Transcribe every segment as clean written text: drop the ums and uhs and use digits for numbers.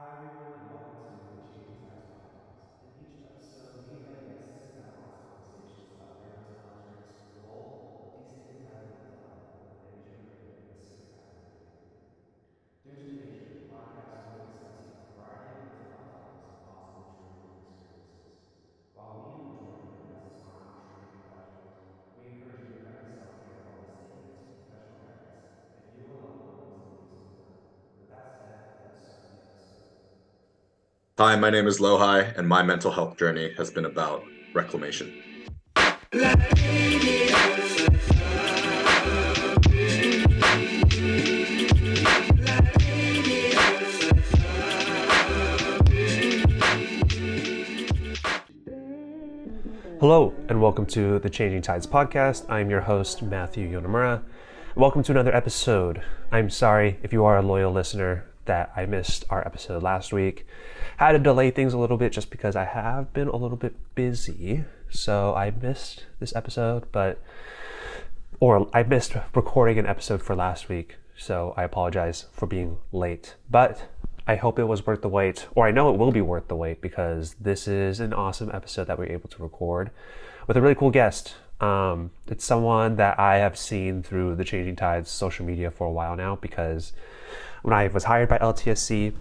Hi, everyone, and welcome to the Changing Tides podcast. In each episode, we invite guests to sit down and have conversations about their mental health journeys from the role of destigmatizing mental health within the energy driven and sympathetic community. Due to the nature of the podcast, we'll be discussing a variety of mental health topics and possibly traumatic experiences. While we enjoy them as assigned trained professionals, we encourage you to practice self care while listening and seek professional guidance if you or a loved one needs the peace of mind. With that said, let's start the episode. Hi, my name is Lowhi, and my mental health journey has been about reclamation. Hello, and welcome to the Changing Tides podcast. I'm your host, Matthew Yonemura. Welcome to another episode. I'm sorry if you are a loyal listener that I missed our episode last week. Had to delay things a little bit just because I have been a little bit busy. So I missed this episode, or I missed recording an episode for last week. So I apologize for being late. But I hope it was worth the wait, or I know it will be worth the wait, because this is an awesome episode that we're able to record with a really cool guest. It's someone that I have seen through the Changing Tides social media for a while now, because when I was hired by LTSC,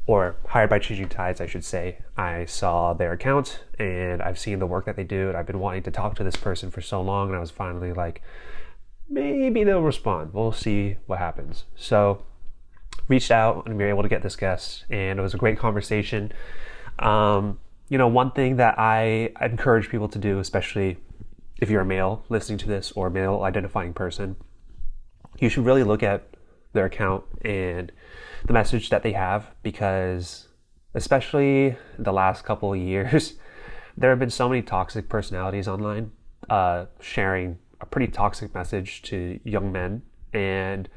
or hired by Changing Tides, I should say, I saw their account and I've seen the work that they do, and I've been wanting to talk to this person for so long, and I was finally like, maybe they'll respond. We'll see what happens. So reached out and we were able to get this guest, and it was a great conversation. One thing that I encourage people to do, especially if you're a male listening to this or a male identifying person, you should really look at their account and the message that they have, because especially the last couple of years, there have been so many toxic personalities online sharing a pretty toxic message to young men. And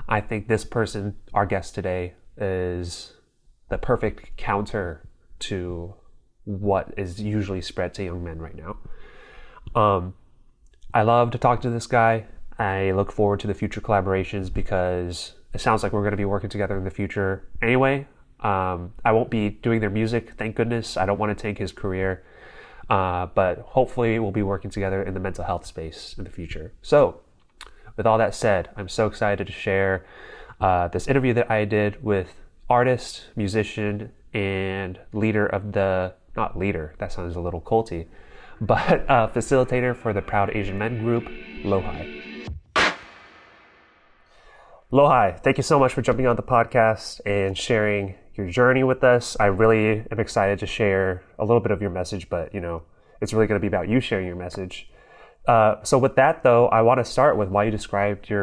I think this person, our guest today, is the perfect counter to what is usually spread to young men right now. I love to talk to this guy. I look forward to the future collaborations, because it sounds like we're going to be working together in the future anyway. I won't be doing their music, thank goodness. I don't want to tank his career. But hopefully we'll be working together in the mental health space in the future. So with all that said, I'm so excited to share this interview that I did with artist, musician, and leader of the, not leader, that sounds a little culty, but facilitator for the Proud Asian Men group, Lowhi. Lowhi, thank you so much for jumping on the podcast and sharing your journey with us. I really am excited to share a little bit of your message, but it's really going to be about you sharing your message. So with that though, I want to start with why you described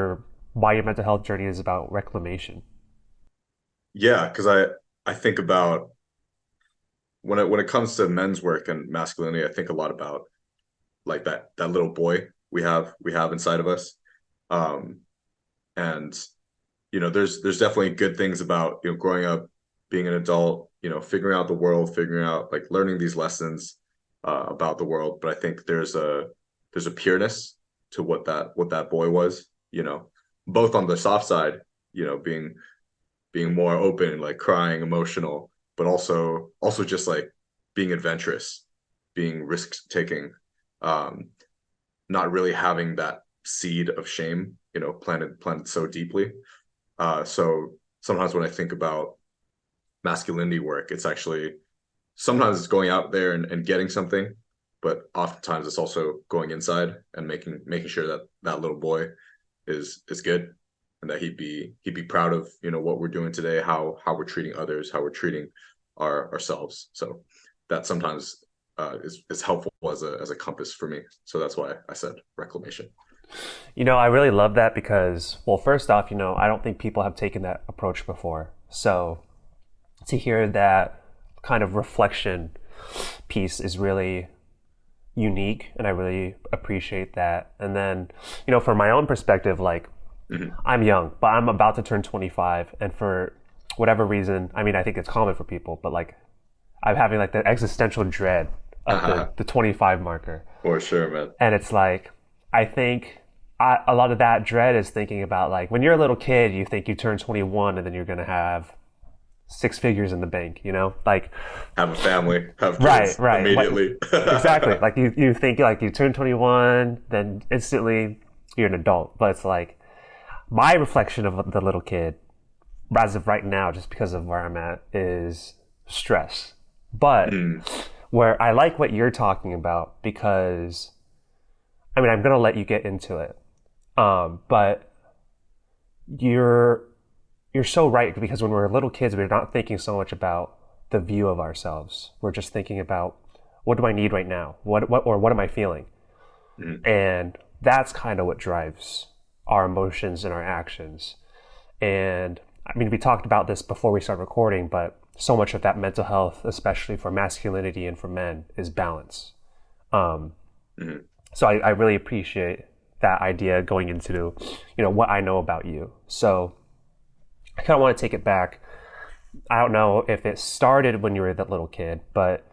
why your mental health journey is about reclamation. Yeah, because I think about when it comes to men's work and masculinity, I think a lot about like that little boy we have inside of us. Um, and there's definitely good things about growing up, being an adult, figuring out the world, figuring out like learning these lessons about the world. But I think there's a pureness to what that boy was, both on the soft side, being more open, like crying, emotional, but also just like being adventurous, being risk taking, um, not really having that seed of shame, planted so deeply. So sometimes when I think about masculinity work, it's actually sometimes it's going out there and getting something, but oftentimes it's also going inside and making sure that that little boy is good, and that he'd be proud of what we're doing today, how we're treating others, how we're treating ourselves. So that sometimes is helpful as a compass for me. So that's why I said reclamation. I really love that because, well, first off, I don't think people have taken that approach before. So to hear that kind of reflection piece is really unique, and I really appreciate that. And then, from my own perspective, like, Mhm. I'm young, but I'm about to turn 25, and for whatever reason, I mean, I think it's common for people, but like, I'm having like the existential dread of the 25 marker. For sure, man. And it's like, I think a lot of that dread is thinking about like when you're a little kid, you think you turn 21 and then you're going to have six figures in the bank, you know? Like, Have a family, have right, kids right. immediately. Exactly. Like you think like you turn 21, then instantly you're an adult. But it's like my reflection of the little kid, as of right now, just because of where I'm at, is stress. But Mm, where I like what you're talking about because, I mean, I'm going to let you get into it. But you're you're so right because when we're little kids, we're not thinking so much about the view of ourselves. We're just thinking about what do I need right now? What am I feeling? mm, And that's kind of what drives our emotions and our actions. And I mean, we talked about this before we started recording, but so much of that mental health, especially for masculinity and for men, is balance. Um, mm. so I really appreciate that idea going into, what I know about you. So I kind of want to take it back. I don't know if it started when you were that little kid, but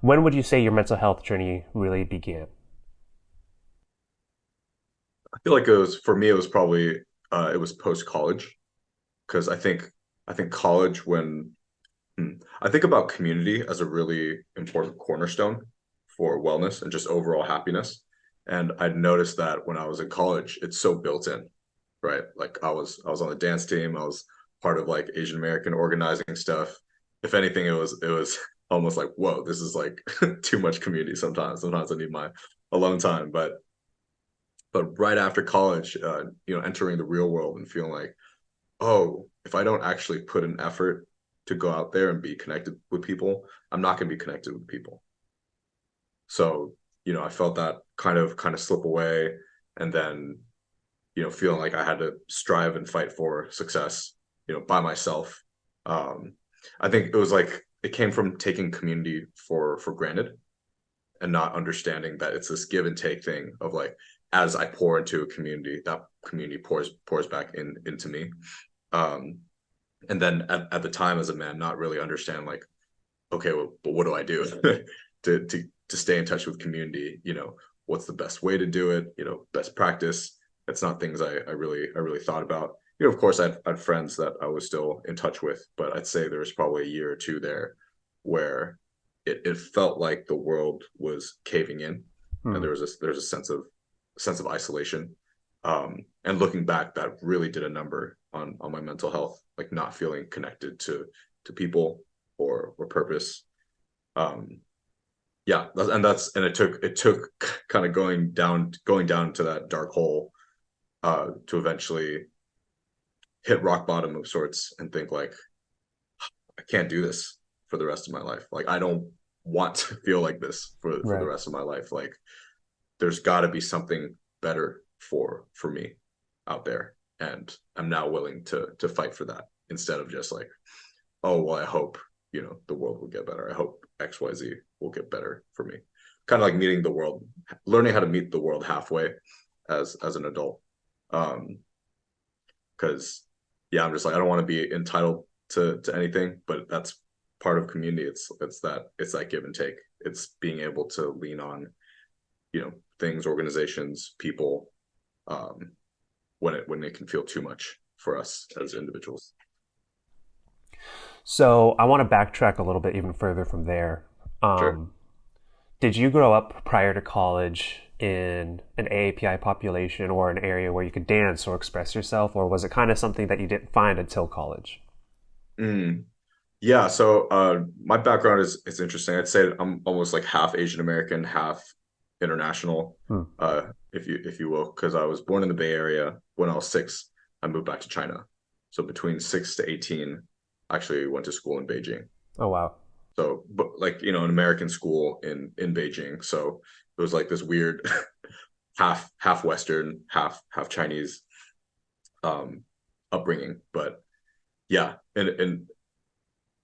when would you say your mental health journey really began? I feel like it was for me. It was probably it was post college because I think college when I think about community as a really important cornerstone for wellness and just overall happiness. And I'd noticed that when I was in college, it's so built in, right? Like I was on the dance team, I was part of like Asian American organizing stuff. If anything, it was almost like, whoa, this is like too much community sometimes. Sometimes I need my alone time. But right after college, entering the real world and feeling like, oh, if I don't actually put an effort to go out there and be connected with people, I'm not going to be connected with people. So, I felt that kind of slip away, and then, feeling like I had to strive and fight for success, by myself. Um, I think it was like it came from taking community for granted and not understanding that it's this give and take thing of like as I pour into a community, that community pours back into me. Um, and then at the time as a man, not really understand like, okay, well, but what do I do to stay in touch with community? What's the best way to do it? Best practice. That's not things I really thought about. Of course, I had friends that I was still in touch with, but I'd say there was probably a year or two there where it felt like the world was caving in, and Hmm. there's a sense of isolation. And looking back, that really did a number on my mental health, like not feeling connected to people or purpose. Um, yeah, and it took kind of going down to that dark hole to eventually hit rock bottom of sorts and think like I can't do this for the rest of my life. Like I don't want to feel like this for the Right. rest of my life. Like there's got to be something better for me out there, and I'm now willing to fight for that instead of just like, oh well, I hope the world will get better. I hope XYZ will get better for me. Kind of like meeting the world, learning how to meet the world halfway as an adult. Because yeah, I'm just like I don't want to be entitled to anything, but that's part of community. It's that give and take. It's being able to lean on things, organizations, people, um, when it can feel too much for us as individuals. So I want to backtrack a little bit even further from there. Sure. Um, did you grow up prior to college in an AAPI population or an area where you could dance or express yourself, or was it kind of something that you didn't find until college? Mm. Yeah, so my background is interesting. I'd say I'm almost like half Asian American, half international, Hmm. if you will, because I was born in the Bay Area. When I was 6, I moved back to China. So between 6 to 18, I actually went to school in Beijing. Oh, wow. So, but like an American school in Beijing. So it was like this weird half Western, half Chinese um upbringing. But yeah, in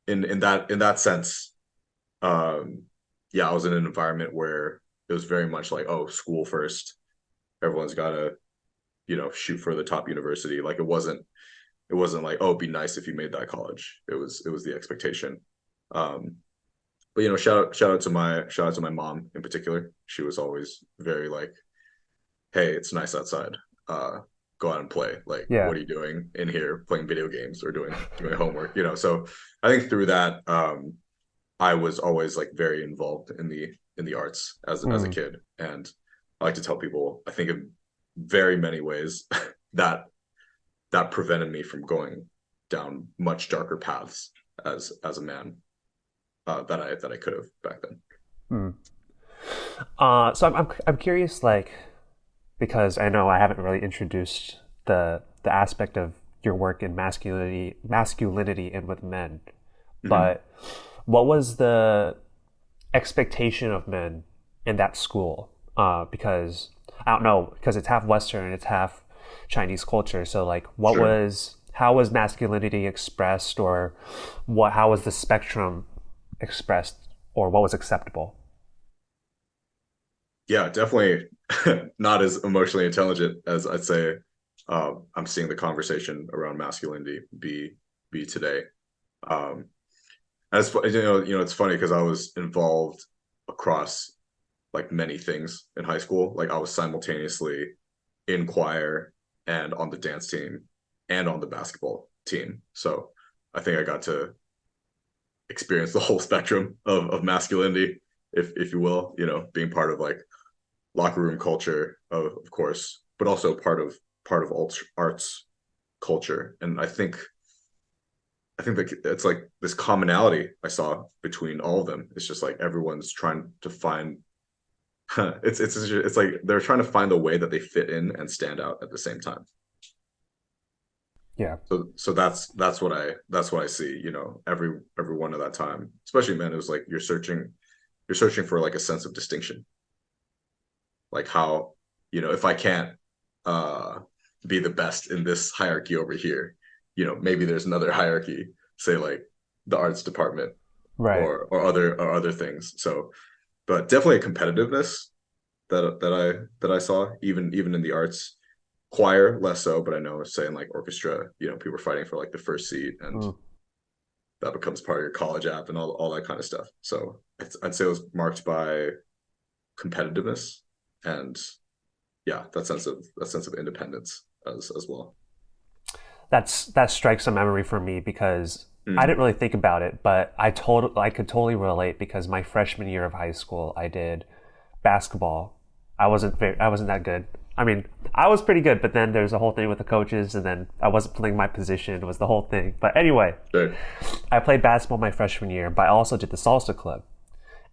that sense, um yeah, I was in an environment where it was very much like, oh, school first. Everyone's gotta, shoot for the top university. Like it wasn't like, oh, be nice if you made that college. It was the expectation. Um but shout out to my mom in particular. She was always very like, hey, it's nice outside. go out and play. Like, Yeah. what are you doing in here playing video games or doing homework? So I think through that, I was always like very involved in the arts as a Mm. kid, and I like to tell people I think in very many ways that that prevented me from going down much darker paths as a man that I could have back then. Mm. So I'm curious, like, because I know I haven't really introduced the aspect of your work in masculinity and with men, Mm-hmm. but what was the expectation of men in that school? Because I don't know, because it's half Western and it's half Chinese culture. So like, Sure. how was masculinity expressed, or how was the spectrum expressed, or what was acceptable? Yeah, definitely not as emotionally intelligent as I'd say I'm seeing the conversation around masculinity be today. Um, and it's funny because I was involved across like many things in high school. Like I was simultaneously in choir and on the dance team and on the basketball team. So I think I got to experience the whole spectrum of masculinity, if you will, being part of like locker room culture, of course, but also part of arts culture. And I think that it's like this commonality I saw between all of them. It's just like everyone's trying to find it's like they're trying to find a way that they fit in and stand out at the same time. Yeah. So that's what I see, everyone at that time, especially men, it was like you're searching for like a sense of distinction. Like how, if I can't uh be the best in this hierarchy over here, maybe there's another hierarchy, say like the arts department Right. or other things. So, but definitely a competitiveness that I saw even in the arts. Choir less so, but I know saying like orchestra, people are fighting for like the first seat, and Mm. that becomes part of your college app and all that kind of stuff. So I'd say it was marked by competitiveness and yeah, that sense of independence as well. That strikes a memory for me because I didn't Mm, really think about it, but I could totally relate because my freshman year of high school I did basketball. I wasn't that good. I mean, I was pretty good, but then there's a whole thing with the coaches, and then I wasn't playing my position. It was the whole thing. But anyway, sure. I played basketball my freshman year, but I also did the salsa club,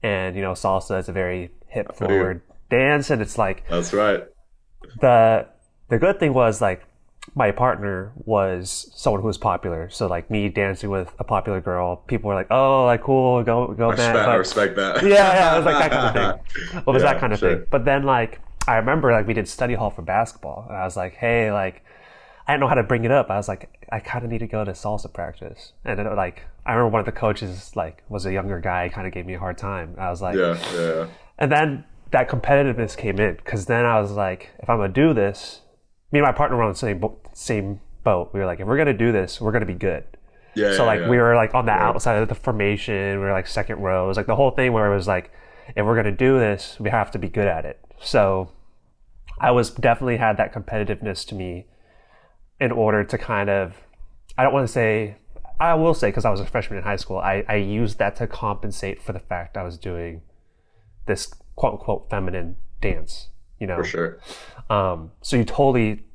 and salsa is a very hip I feel you. forward dance, and it's like That's right. the the good thing was like my partner was someone who was popular. So like me dancing with a popular girl, people were like, "Oh, like cool, go Matt." I But respect that. yeah, it was like that kind of thing. It was that Yeah, kind of thing. sure. But then like I remember like we did study hall for basketball, and I was like, "Hey, like I didn't know how to bring it up." I was like, "I kind of need to go to salsa practice." And then like I remember one of the coaches like was a younger guy, kind of gave me a hard time. I was like, Yeah, yeah, and then that competitiveness came in because then I was like, if I'm gonna do this, me and my partner were on the same boat. We were like, if we're gonna do this, we're gonna be good. yeah, So yeah, like yeah. we were like on the Right. outside of the formation. We were like second row. It was like the whole thing where it was like, if we're gonna do this, we have to be good at it. So I was definitely had that competitiveness to me in order to kind of, I don't want to say, I will say because I was a freshman in high school, I used that to compensate for the fact I was doing this quote unquote feminine dance, you For know? sure. So you totally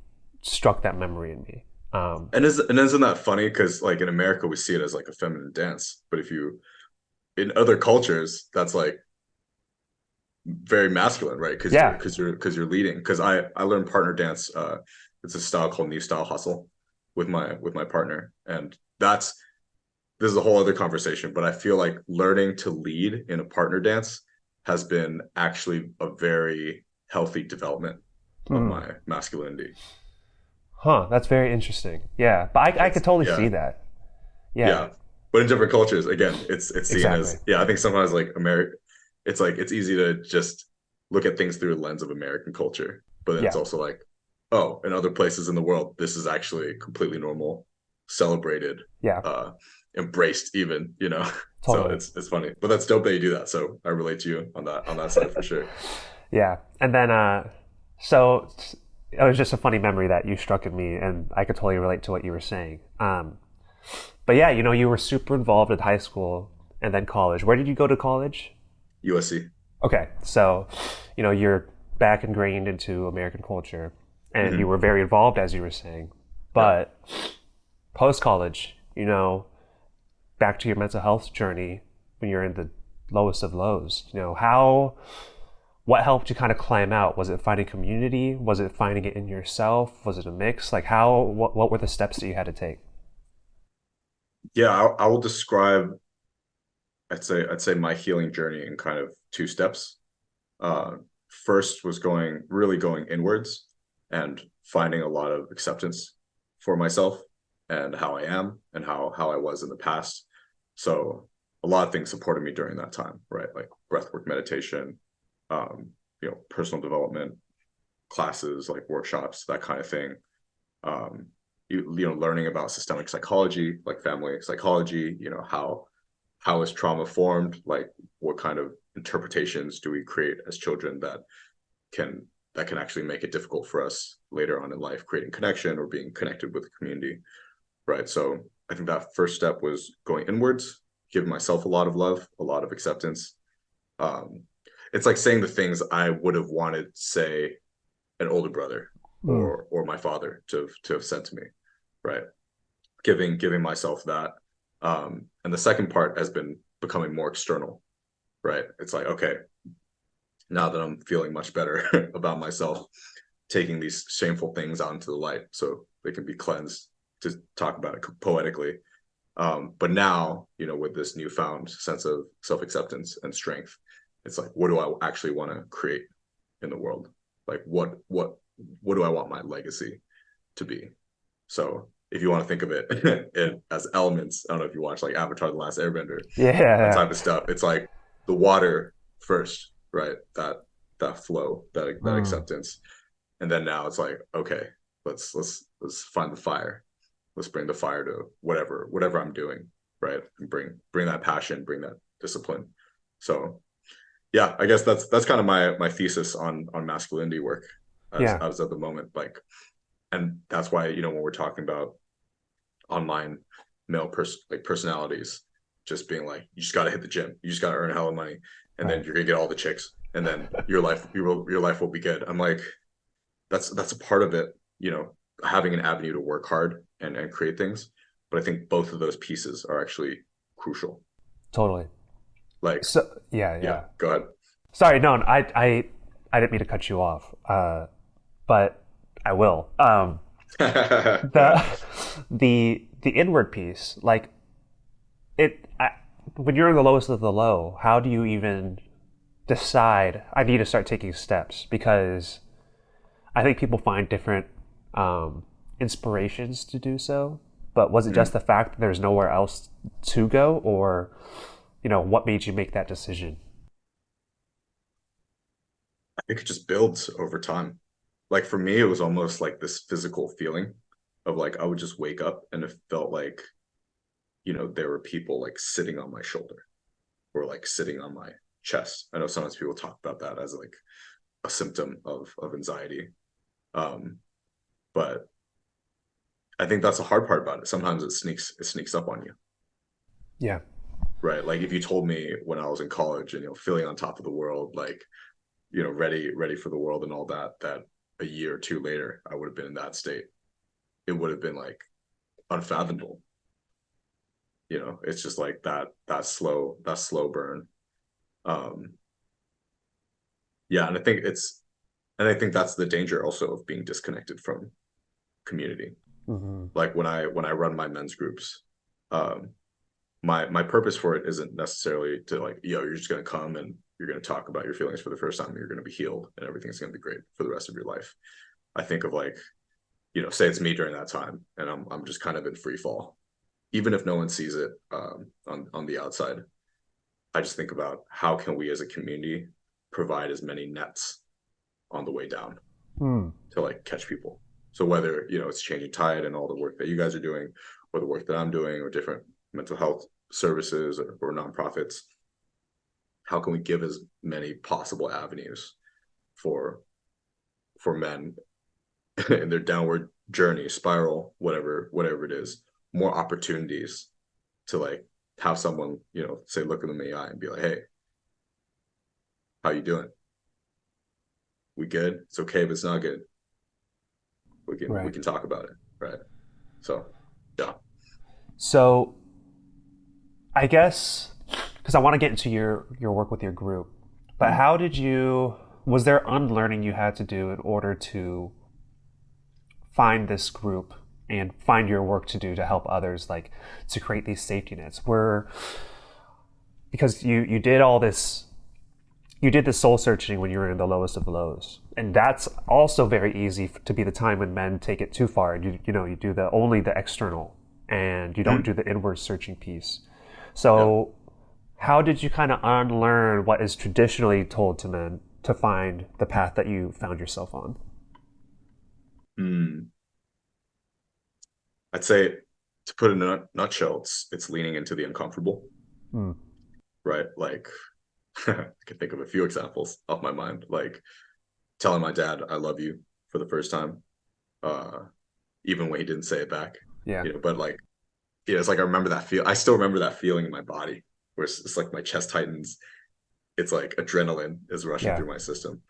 struck that memory in me. And isn't that funny? Because like in America, we see it as like a feminine dance, but if you in other cultures, that's like very masculine, right? Because you're Yeah. because you're because you're leading. Because I learned partner dance. It's a style called new style hustle with my partner, and this is a whole other conversation. But I feel like learning to lead in a partner dance has been actually a very healthy development of Hmm. my masculinity. Huh. That's very interesting. Yeah. But I could It's totally see yeah, that. Yeah. yeah. But in different cultures, again, it's seen Exactly. as yeah. I think sometimes like America, it's like it's easy to just look at things through a lens of American culture, but then it's Yeah. also like, oh, in other places in the world, this is actually completely normal, celebrated, Yeah. uh, embraced even. So Totally. it's funny, but that's dope that you do that. So I relate to you on that side for sure. Yeah. And then, so it was just a funny memory that you struck in me, and I could totally relate to what you were saying. But yeah, you were super involved in high school and then college. Where did you go to college? USC. Okay, so you're back ingrained into American culture, and you Hmm. were very involved, as you were saying. Yeah. But post college, back to your mental health journey when you're in the lowest of lows. What helped you kind of climb out? Was it finding community? Was it finding it in yourself? Was it a mix? Like what were the steps that you had to take? Yeah, I will describe, I'd say my healing journey in kind of two steps. Uh, First was really going inwards and finding a lot of acceptance for myself and how I am and how I was in the past. So a lot of things supported me during that time, right? Like breathwork meditation, um, personal development classes, like workshops, that kind of thing. Um, learning about systemic psychology, like family psychology, how is trauma formed, like what kind of interpretations do we create as children can that can actually make it difficult for us later on in life, creating connection or being connected with the community, right? So I think that first step was going inwards, giving myself a lot of love, a lot of acceptance. um, it's like saying the things I would have wanted, say, an older brother Mm. or my father to have said to me, right? Giving myself that. And the second part has been becoming more external, right? It's like, okay, now that I'm feeling much better about myself, taking these shameful things out into the light so they can be cleansed, to talk about it poetically. But now, with this newfound sense of self-acceptance and strength, it's like, what do I actually want to create in the world? Like, what do I want my legacy to be? So if you want to think of it as elements, I don't know if you watch like Avatar: The Last Airbender, that Yeah. type of stuff. It's like the water first, right? That flow, that Mm. acceptance, and then now it's like, okay, let's find the fire. Let's bring the fire to whatever I'm doing, right? And bring that passion, bring that discipline. So yeah, I guess that's kind of my thesis on masculinity work Yeah. as at the moment. Like, and that's why, when we're talking about online like personalities, just being like, you just got to hit the gym, you just got to earn hella money, and then Right. you're gonna get all the chicks, and then your life will be good. I'm like, that's a part of it, having an avenue to work hard and create things. But I think both of those pieces are actually crucial. Totally. Like, So yeah, yeah, yeah. go Sorry, no, I didn't mean to cut you off, but I will. ahead. Go The ahead. the inward piece, like when you're in the lowest of the low, how do you even decide I need to start taking steps? Because I think people find different inspirations to do so. But was it just Mhm. the fact that there's nowhere else to go, or what made you make that decision? I think it just builds over time. Like for me, it was almost like this physical feeling of like I would just wake up and it felt like, there were people like sitting on my shoulder or like sitting on my chest. I know sometimes people talk about that as like a symptom of anxiety. Um, but I think that's the hard part about it. Sometimes it sneaks up on you, Yeah. right? Like if you told me when I was in college and feeling on top of the world, like ready for the world and all that a year or two later I would have been in that state, it would have been like unfathomable. It's just like that slow burn. Um, yeah, and I think that's the danger also of being disconnected from community. Hmm. Like when I run my men's groups, um, my purpose for it isn't necessarily to like, you're just gonna come and you're gonna talk about your feelings for the first time, and you're gonna be healed and everything's gonna be great for the rest of your life. I think of like, say it's me during that time and I'm just kind of in free fall. Even if no one sees it on the outside, I just think about how can we as a community provide as many nets on the way down Hmm. to like catch people. So whether it's changing tide and all the work that you guys are doing, or the work that I'm doing, or different mental health services or nonprofits, how can we give as many possible avenues for for men in their downward journey, spiral, whatever it is, more opportunities to like have someone, say, look them in the eye and be like, hey, how you doing? We good? It's okay if it's not good. We Right. can talk about it. Right. So yeah. So I guess because I want to get into your work with your group, but Mm. how did you? Was there unlearning you had to do in order to find this group and find your work to do to help others, like to create these safety nets? Where because you did all this, you did the soul searching when you were in the lowest of lows, and that's also very easy to be the time when men take it too far, and you do the only the external, and you don't Mm. do the inward searching piece. Yeah. So how did you kind of unlearn what is traditionally told to men to find the path that you found yourself on? Mm. I'd say, to put it in a nutshell, it's leaning into the uncomfortable, Hmm. right? Like I can think of a few examples off my mind, like telling my dad I love you for the first time, uh, even when he didn't say it back, Yeah. But like, it's like I remember that feel. I still remember that feeling in my body, where it's like my chest tightens. It's like adrenaline is rushing Yeah. through my system.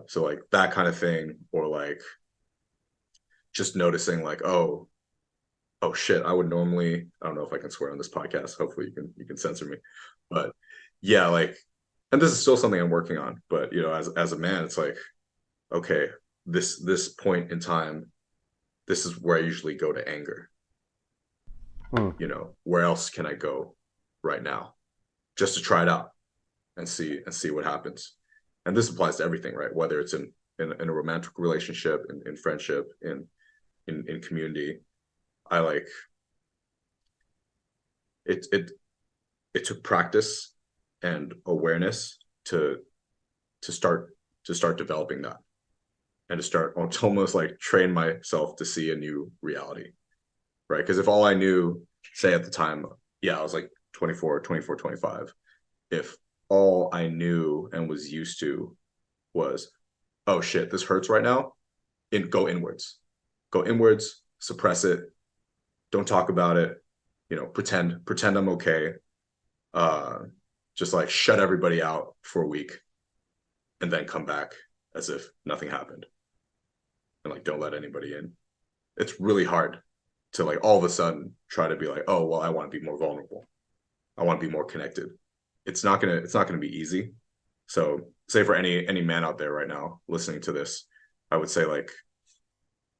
So like that kind of thing, or like just noticing, like, oh shit, I would normally, I don't know if I can swear on this podcast. Hopefully you can censor me. But yeah, like, and this is still something I'm working on, but as a man, it's like, okay, this point in time, this is where I usually go to anger. Hmm. Where else can I go right now just to try it out and see what happens? And this applies to everything, right? Whether it's in a romantic relationship, in friendship, in community. I like it it took practice and awareness to start developing that, and to almost like train myself to see a new reality, right? Because if all I knew, say at the time, yeah, I was like 24, 25, if all I knew and was used to was, oh shit, this hurts right now, go inwards, suppress it, don't talk about it, pretend I'm okay, uh just like shut everybody out for a week and then come back as if nothing happened, and like don't let anybody in. It's really hard to like all of a sudden try to be like, oh well, I want to be more vulnerable, I want to be more connected. It's not gonna be easy. So say for any man out there right now listening to this, I would say, like,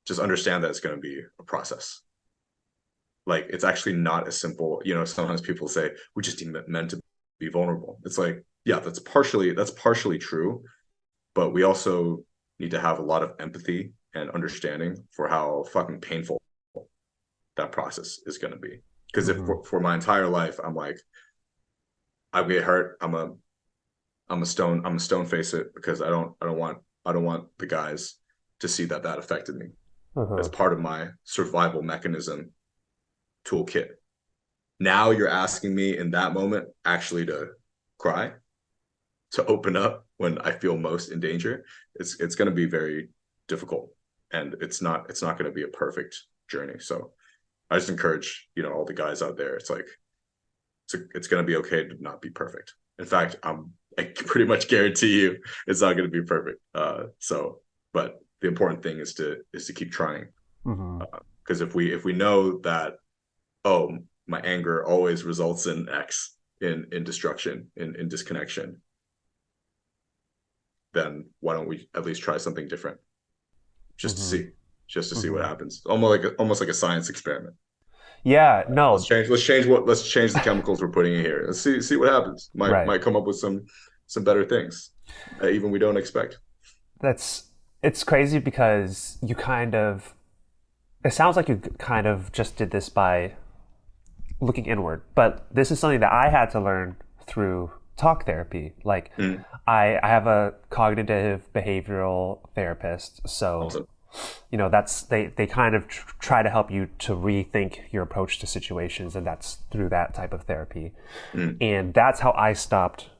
just understand that it's going to be a process. Like, it's actually not as simple. Sometimes people say we just need men to be vulnerable. It's like, yeah, that's partially true, but we also need to have a lot of empathy and understanding for how fucking painful that process is going to be. Because if Hmm. for my entire life I'm like, I get hurt, I'm a stone face it, because I don't want the guys to see that affected me as Uh-huh. part of my survival mechanism toolkit. Now you're asking me in that moment actually to cry, to open up when I feel most in danger. It's going to be very difficult, and it's not going to be a perfect journey. So I just encourage, all the guys out there. It's like, it's going to be okay to not be perfect. In fact, I pretty much guarantee you it's not going to be perfect. But the important thing is to keep trying. Hmm. Because if we know that, oh, my anger always results in X, in destruction, in disconnection, then why don't we at least try something different, just to Hmm. see, just to see what Hmm. happens. Almost like a science experiment. Yeah. Let's No. change. Let's change the chemicals we're putting in here. Let's see what happens. Might Right. might come up with some better things, even we don't expect. That's it's crazy because you kind of it sounds like you kind of just did this by looking inward, but this is something that I had to learn through talk therapy. Like Mm, I have a cognitive behavioral therapist, so awesome. that's they kind of try to help you to rethink your approach to situations, and that's through that type of therapy. Mm, And that's how I stopped.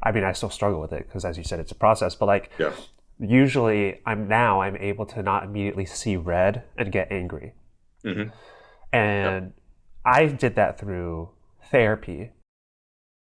I mean, I still struggle with it because, as you said, it's a process, but like yeah. usually I'm able to not immediately see red and get angry. Hmm. And I did that through therapy.